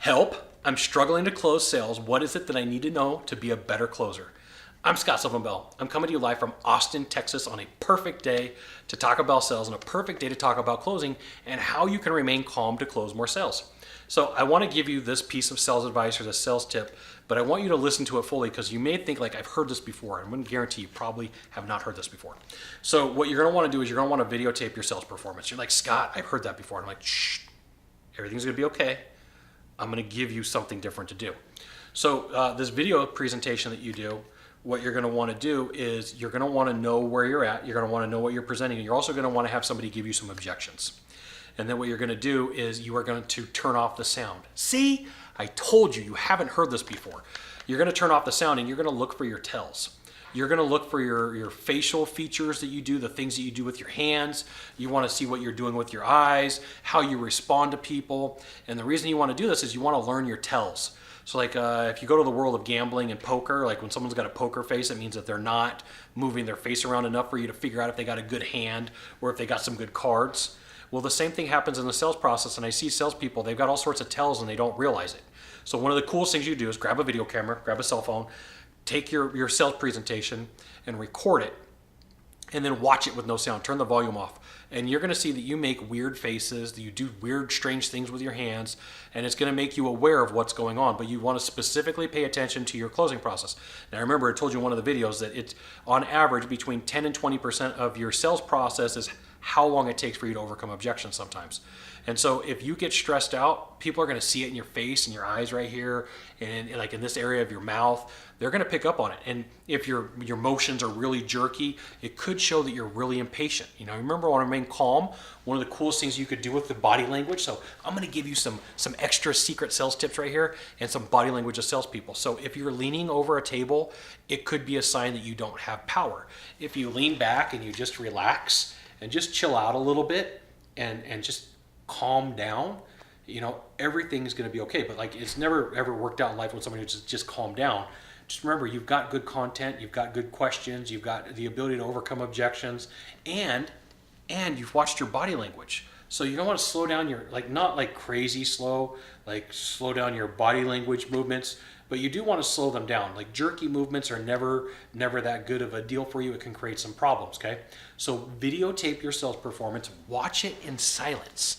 Help, I'm struggling to close sales. What is it that I need to know to be a better closer? I'm Sylvan Bell. I'm coming to you live from Austin, Texas on a perfect day to talk about sales and a perfect day to talk about closing and how you can remain calm to close more sales. So I want to give you this piece of sales advice or the sales tip, but I want you to listen to it fully because you may think like I've heard this before. I'm going to guarantee you probably have not heard this before. So what you're going to want to do is you're going to want to videotape your sales performance. You're like, Scott, I've heard that before. And I'm like, shh, everything's going to be okay. I'm going to give you something different to do. So this video presentation that you do, what you're going to want to do is you're going to want to know where you're at. You're going to want to know what you're presenting. And you're also going to want to have somebody give you some objections. And then what you're going to do is you are going to turn off the sound. See, I told you, you haven't heard this before. You're going to turn off the sound and you're going to look for your tells. You're going to look for your facial features that you do, the things that you do with your hands. You want to see what you're doing with your eyes, how you respond to people. And the reason you want to do this is you want to learn your tells. So like if you go to the world of gambling and poker, like when someone's got a poker face, it means that they're not moving their face around enough for you to figure out if they got a good hand or if they got some good cards. Well, the same thing happens in the sales process, and I see salespeople, they've got all sorts of tells and they don't realize it. So one of the coolest things you do is grab a video camera, grab a cell phone, take your sales presentation and record it, and then watch it with no sound. Turn the volume off. And you're gonna see that you make weird faces, that you do weird, strange things with your hands, and it's gonna make you aware of what's going on, but you wanna specifically pay attention to your closing process. Now remember, I told you in one of the videos that it's on average between 10 and 20% of your sales process is how long it takes for you to overcome objections sometimes. And so if you get stressed out, people are gonna see it in your face and your eyes right here, and like in this area of your mouth, they're gonna pick up on it. And if your motions are really jerky, it could show that you're really impatient. You know, remember, want to remain calm. One of the coolest things you could do with the body language. So I'm gonna give you some extra secret sales tips right here and some body language of salespeople. So if you're leaning over a table, it could be a sign that you don't have power. If you lean back and you just relax and just chill out a little bit and just calm down, you know, everything's going to be okay. But like, it's never ever worked out in life when somebody just calm down. Just remember, you've got good content, you've got good questions, you've got the ability to overcome objections, and you've watched your body language. So you don't want to slow down your, like, not like crazy slow, like slow down your body language movements, but you do want to slow them down. Like jerky movements are never that good of a deal for you. It can create some problems, okay? So videotape your sales performance, watch it in silence.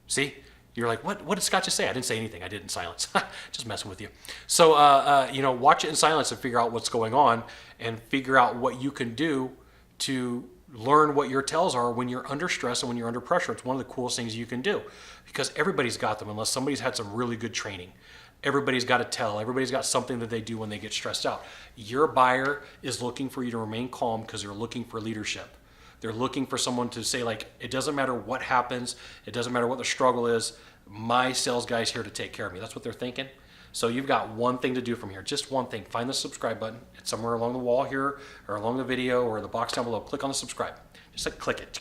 See, you're like, what did Scott just say? I didn't say anything. I did in silence. Just messing with you. So, you know, watch it in silence and figure out what's going on and figure out what you can do to learn what your tells are when you're under stress and when you're under pressure. It's one of the coolest things you can do because everybody's got them unless somebody's had some really good training. Everybody's got a tell. Everybody's got something that they do when they get stressed out. Your buyer is looking for you to remain calm because they're looking for leadership. They're looking for someone to say, like, it doesn't matter what happens, it doesn't matter what the struggle is, my sales guy's here to take care of me. That's what they're thinking. So you've got one thing to do from here, just one thing. Find the subscribe button. It's somewhere along the wall here or along the video or the box down below. Click on the subscribe. Just like click it.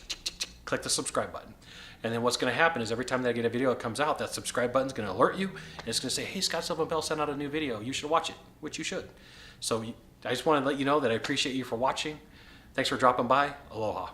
Click the subscribe button. And then what's going to happen is every time that I get a video that comes out, that subscribe button is going to alert you. And it's going to say, hey, Sylvan Bell sent out a new video. You should watch it, which you should. So I just want to let you know that I appreciate you for watching. Thanks for dropping by. Aloha.